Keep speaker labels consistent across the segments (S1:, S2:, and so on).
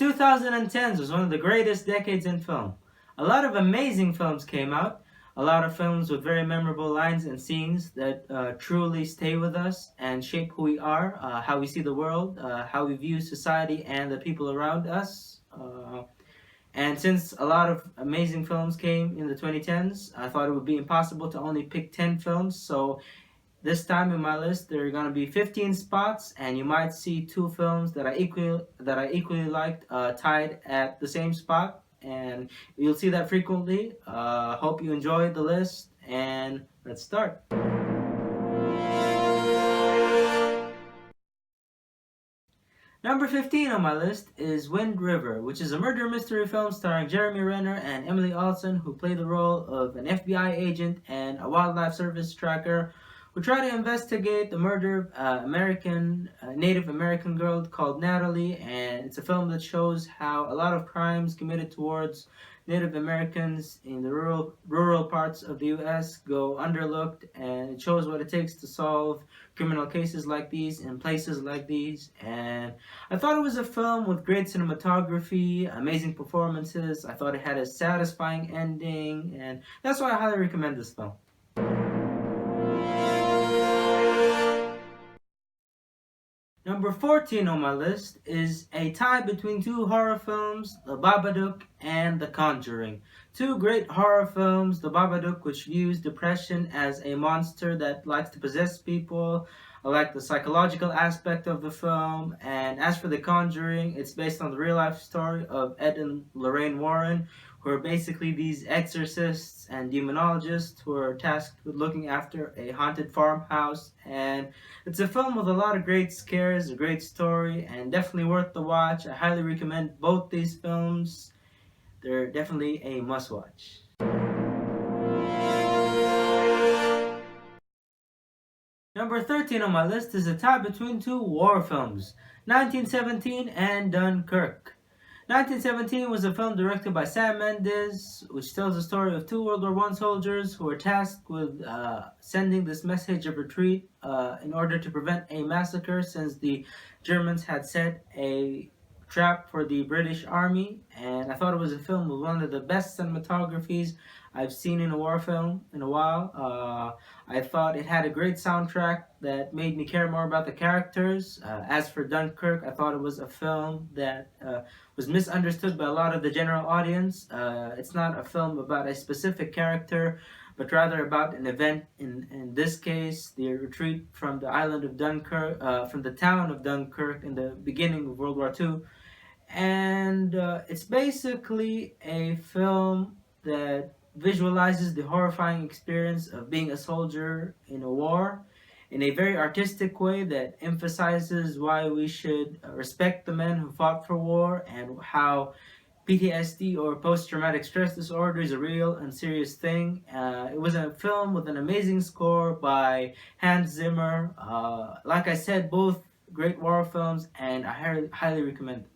S1: 2010s was one of the greatest decades in film. A lot of amazing films came out, a lot of films with very memorable lines and scenes that truly stay with us and shape who we are, how we see the world, how we view society and the people around us. And since a lot of amazing films came in the 2010s, I thought it would be impossible to only pick 10 films. So this time in my list, there are going to be 15 spots, and you might see two films that I equally liked tied at the same spot, and you'll see that frequently. Hope you enjoyed the list, and let's start. Number 15 on my list is Wind River, which is a murder mystery film starring Jeremy Renner and Emily Olsen, who play the role of an FBI agent and a wildlife service tracker who try to investigate the murder of Native American girl called Natalie. And it's a film that shows how a lot of crimes committed towards Native Americans in the rural parts of the U.S. go underlooked, and it shows what it takes to solve criminal cases like these in places like these. And I thought it was a film with great cinematography, amazing performances. I thought it had a satisfying ending, and that's why I highly recommend this film. Number 14 on my list is a tie between two horror films, The Babadook and The Conjuring. Two great horror films, The Babadook, which views depression as a monster that likes to possess people. I like the psychological aspect of the film. And as for The Conjuring, it's based on the real life story of Ed and Lorraine Warren, who are basically these exorcists and demonologists who are tasked with looking after a haunted farmhouse. And it's a film with a lot of great scares, a great story, and definitely worth the watch. I highly recommend both these films. They're definitely a must watch. Number 13 on my list is a tie between two war films, 1917 and Dunkirk. 1917 was a film directed by Sam Mendes, which tells the story of two World War I soldiers who were tasked with sending this message of retreat in order to prevent a massacre, since the Germans had set a trap for the British Army. And I thought it was a film with one of the best cinematographies I've seen in a war film in a while. I thought it had a great soundtrack that made me care more about the characters. As for Dunkirk, I thought it was a film that was misunderstood by a lot of the general audience. It's not a film about a specific character, but rather about an event. In this case, the retreat from the island of Dunkirk, from the town of Dunkirk in the beginning of World War II. And it's basically a film that visualizes the horrifying experience of being a soldier in a war in a very artistic way that emphasizes why we should respect the men who fought for war, and how PTSD, or post-traumatic stress disorder, is a real and serious thing. It was a film with an amazing score by Hans Zimmer. Like I said, both great war films, and I highly recommend them.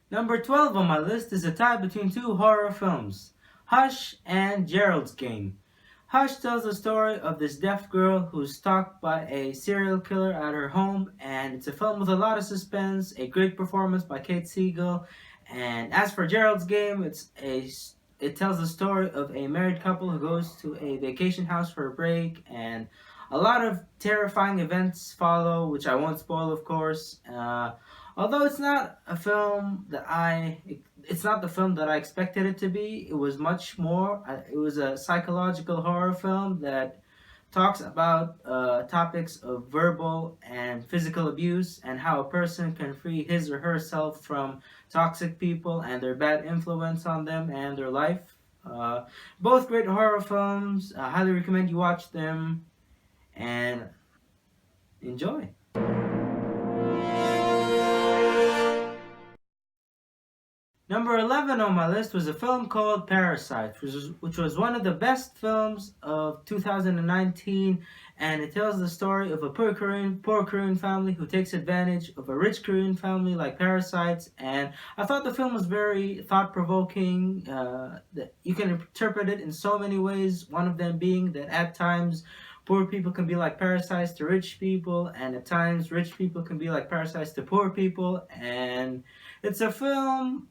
S1: Number 12 on my list is a tie between two horror films, Hush and Gerald's Game. Hush tells the story of this deaf girl who's stalked by a serial killer at her home, and it's a film with a lot of suspense, a great performance by Kate Siegel. And as for Gerald's Game, it tells the story of a married couple who goes to a vacation house for a break, and a lot of terrifying events follow, which I won't spoil, of course. Although it's not the film that I expected it to be. It was much more. It was a psychological horror film that talks about topics of verbal and physical abuse, and how a person can free his or herself from toxic people and their bad influence on them and their life. Both great horror films. I highly recommend you watch them and enjoy. Number 11 on my list was a film called Parasite, which was one of the best films of 2019, and it tells the story of a poor Korean family who takes advantage of a rich Korean family like parasites. And I thought the film was very thought-provoking. That you can interpret it in so many ways, one of them being that at times poor people can be like parasites to rich people, and at times rich people can be like parasites to poor people. And it's a film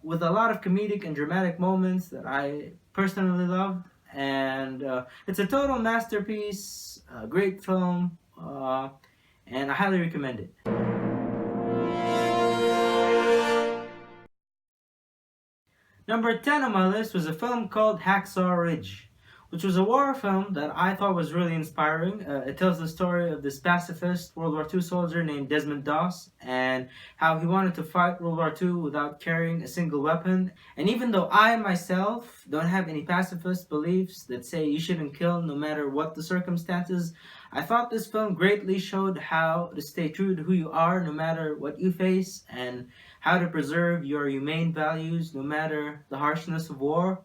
S1: with a lot of comedic and dramatic moments that I personally loved. And it's a total masterpiece, a great film, and I highly recommend it. Number 10 on my list was a film called Hacksaw Ridge, which was a war film that I thought was really inspiring. It tells the story of this pacifist World War II soldier named Desmond Doss and how he wanted to fight World War II without carrying a single weapon. And even though I myself don't have any pacifist beliefs that say you shouldn't kill no matter what the circumstances, I thought this film greatly showed how to stay true to who you are no matter what you face, and how to preserve your humane values no matter the harshness of war.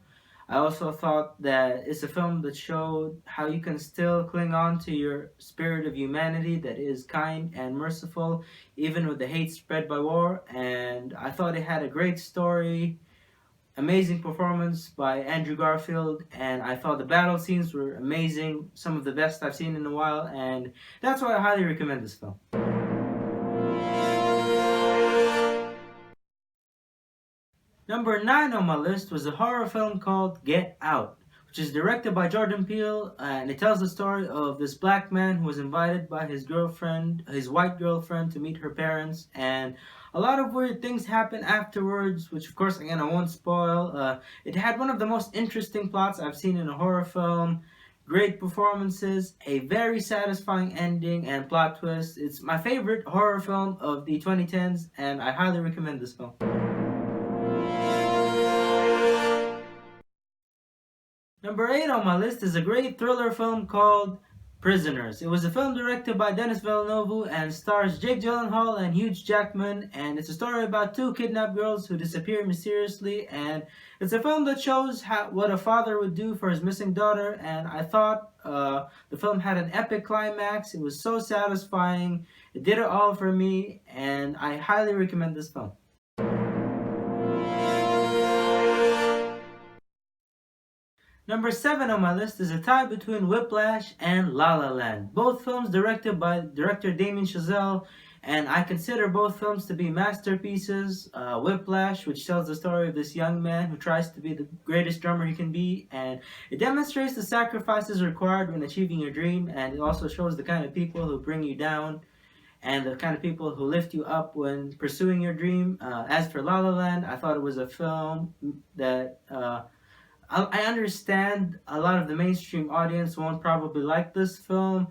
S1: I also thought that it's a film that showed how you can still cling on to your spirit of humanity that is kind and merciful, even with the hate spread by war. And I thought it had a great story, amazing performance by Andrew Garfield, and I thought the battle scenes were amazing, some of the best I've seen in a while, and that's why I highly recommend this film. Number 9 on my list was a horror film called Get Out, which is directed by Jordan Peele, and it tells the story of this black man who was invited by his girlfriend, his white girlfriend, to meet her parents, and a lot of weird things happen afterwards, which of course, again, I won't spoil. It had one of the most interesting plots I've seen in a horror film, great performances, a very satisfying ending and plot twist. It's my favorite horror film of the 2010s, and I highly recommend this film. Number 8 on my list is a great thriller film called Prisoners. It was a film directed by Denis Villeneuve and stars Jake Gyllenhaal and Hugh Jackman, and it's a story about two kidnapped girls who disappear mysteriously, and it's a film that shows what a father would do for his missing daughter, and I thought the film had an epic climax. It was so satisfying. It did it all for me, and I highly recommend this film. Number 7 on my list is a tie between Whiplash and La La Land. Both films directed by director Damien Chazelle, and I consider both films to be masterpieces. Whiplash, which tells the story of this young man who tries to be the greatest drummer he can be, and it demonstrates the sacrifices required when achieving your dream, and it also shows the kind of people who bring you down and the kind of people who lift you up when pursuing your dream. As for La La Land, I thought it was a film that I understand a lot of the mainstream audience won't probably like this film,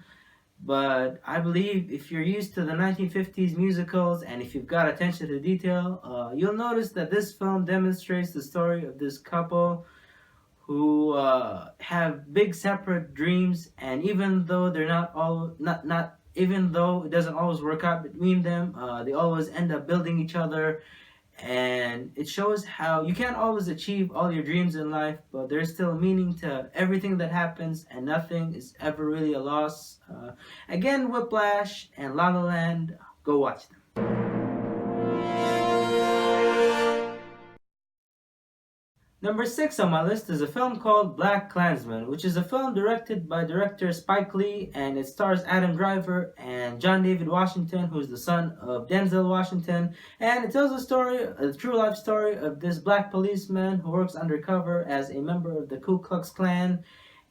S1: but I believe if you're used to the 1950s musicals and if you've got attention to detail, you'll notice that this film demonstrates the story of this couple who have big separate dreams, and even though they're not even though it doesn't always work out between them, they always end up building each other. And it shows how you can't always achieve all your dreams in life, but there's still meaning to everything that happens, and nothing is ever really a loss. Again, Whiplash and La La Land, go watch them. Number 6 on my list is a film called Black Klansman, which is a film directed by director Spike Lee, and it stars Adam Driver and John David Washington, who is the son of Denzel Washington, and it tells a true life story of this black policeman who works undercover as a member of the Ku Klux Klan,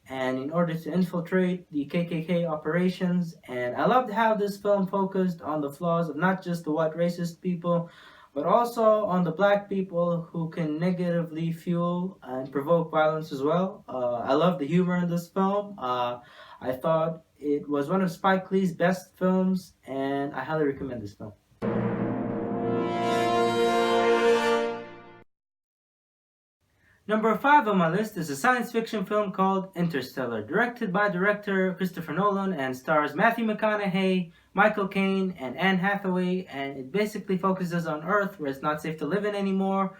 S1: and in order to infiltrate the KKK operations. And I loved how this film focused on the flaws of not just the white racist people, but also on the black people who can negatively fuel and provoke violence as well. I love the humor in this film. I thought it was one of Spike Lee's best films, and I highly recommend this film. Number 5 on my list is a science fiction film called Interstellar, directed by director Christopher Nolan and stars Matthew McConaughey, Michael Caine, and Anne Hathaway, and it basically focuses on Earth, where it's not safe to live in anymore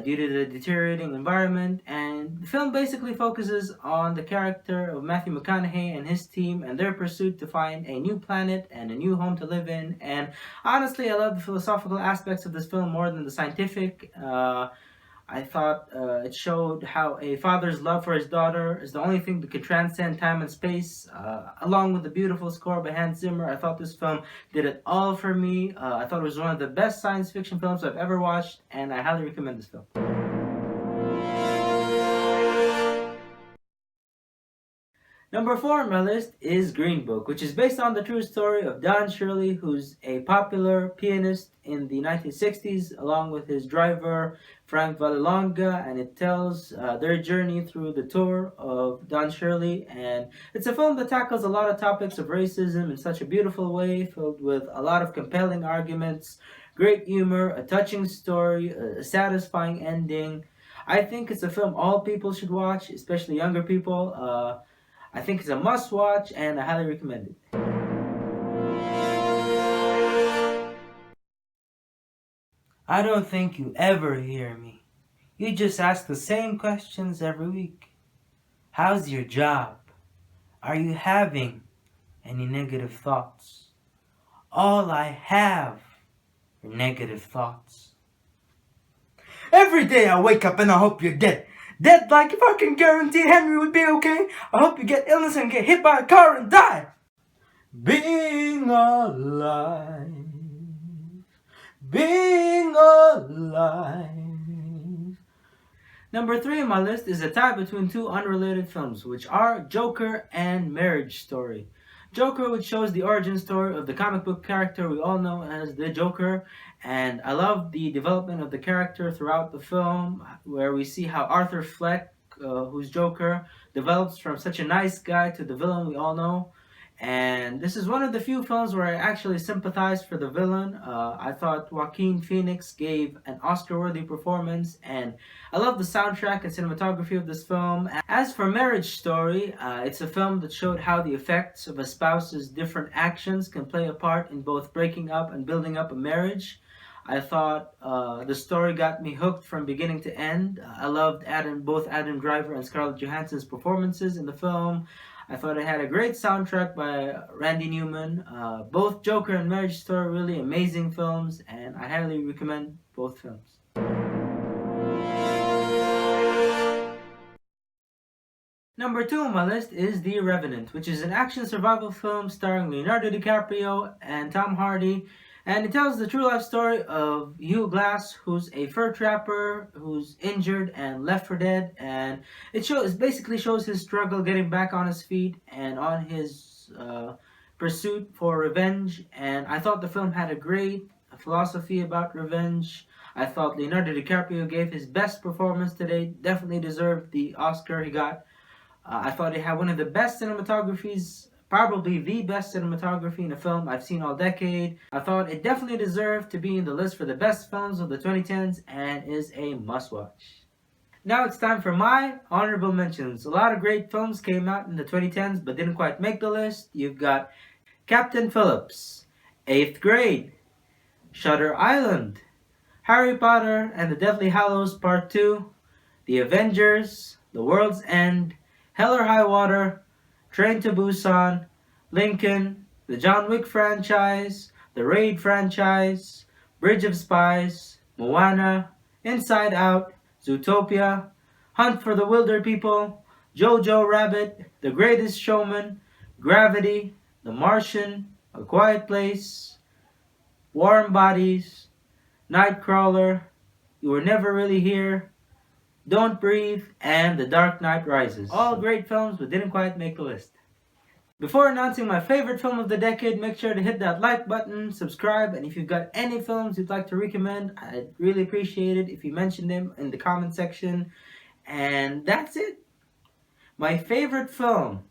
S1: due to the deteriorating environment. And the film basically focuses on the character of Matthew McConaughey and his team and their pursuit to find a new planet and a new home to live in. And honestly, I love the philosophical aspects of this film more than the scientific. I thought it showed how a father's love for his daughter is the only thing that could transcend time and space, along with the beautiful score by Hans Zimmer. I thought this film did it all for me. I thought it was one of the best science fiction films I've ever watched, and I highly recommend this film. Number 4 on my list is Green Book, which is based on the true story of Don Shirley, who's a popular pianist in the 1960s, along with his driver Frank Vallelonga, and it tells their journey through the tour of Don Shirley. And it's a film that tackles a lot of topics of racism in such a beautiful way, filled with a lot of compelling arguments, great humor, a touching story, a satisfying ending. I think it's a film all people should watch, especially younger people. I think it's a must watch and I highly recommend it. I don't think you ever hear me. You just ask the same questions every week. How's your job? Are you having any negative thoughts? All I have are negative thoughts. Every day I wake up and I hope you're dead. Dead like if I can guarantee Henry would be okay. I hope you get illness and get hit by a car and die. Being alive. Being alive. Number 3 on my list is a tie between two unrelated films, which are Joker and Marriage Story. Joker, which shows the origin story of the comic book character we all know as the Joker, and I love the development of the character throughout the film, where we see how Arthur Fleck, who's Joker, develops from such a nice guy to the villain we all know. And this is one of the few films where I actually sympathized for the villain. I thought Joaquin Phoenix gave an Oscar-worthy performance, and I love the soundtrack and cinematography of this film. As for Marriage Story, it's a film that showed how the effects of a spouse's different actions can play a part in both breaking up and building up a marriage. I thought the story got me hooked from beginning to end. I loved both Adam Driver and Scarlett Johansson's performances in the film. I thought it had a great soundtrack by Randy Newman. Both Joker and Marriage Story really amazing films, and I highly recommend both films. Number 2 on my list is The Revenant, which is an action survival film starring Leonardo DiCaprio and Tom Hardy. And it tells the true life story of Hugh Glass, who's a fur trapper who's injured and left for dead. And it basically shows his struggle getting back on his feet and on his pursuit for revenge. And I thought the film had a great philosophy about revenge. I thought Leonardo DiCaprio gave his best performance today, definitely deserved the Oscar he got. I thought it had one of the best cinematographies, probably the best cinematography in a film I've seen all decade. I thought it definitely deserved to be in the list for the best films of the 2010s and is a must-watch. Now it's time for my honorable mentions. A lot of great films came out in the 2010s but didn't quite make the list. You've got Captain Phillips, 8th Grade, Shutter Island, Harry Potter and the Deathly Hallows Part 2, The Avengers, The World's End, Hell or High Water, Train to Busan, Lincoln, the John Wick franchise, the Raid franchise, Bridge of Spies, Moana, Inside Out, Zootopia, Hunt for the Wilder People, Jojo Rabbit, The Greatest Showman, Gravity, The Martian, A Quiet Place, Warm Bodies, Nightcrawler, You Were Never Really Here, Don't Breathe, and The Dark Knight Rises. All great films but didn't quite make the list. Before announcing my favorite film of the decade, make sure to hit that like button, subscribe, and if you've got any films you'd like to recommend, I'd really appreciate it if you mention them in the comment section. And that's it. My favorite film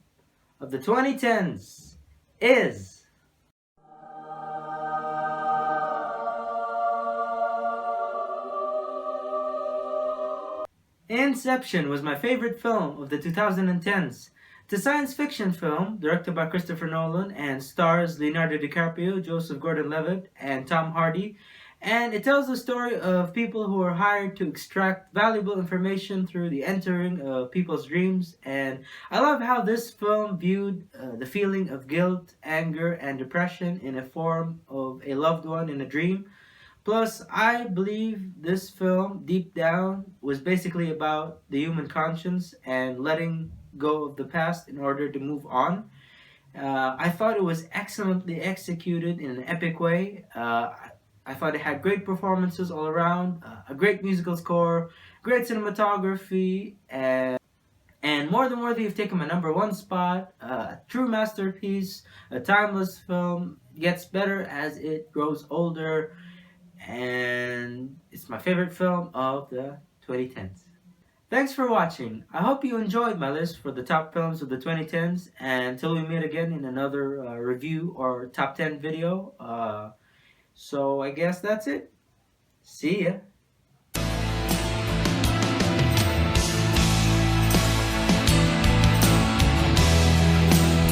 S1: of the 2010s is Inception. Was my favorite film of the 2010s. It's a science fiction film directed by Christopher Nolan and stars Leonardo DiCaprio, Joseph Gordon-Levitt, and Tom Hardy. And it tells the story of people who are hired to extract valuable information through the entering of people's dreams. And I love how this film viewed the feeling of guilt, anger, and depression in a form of a loved one in a dream. Plus, I believe this film, deep down, was basically about the human conscience and letting go of the past in order to move on. I thought it was excellently executed in an epic way. I thought it had great performances all around, a great musical score, great cinematography, and more than worthy of taking my number one spot. A true masterpiece, a timeless film, gets better as it grows older, and it's my favorite film of the 2010s. Thanks for watching. I hope you enjoyed my list for the top films of the 2010s. And until we meet again in another review or top 10 video, so I guess that's it. See ya.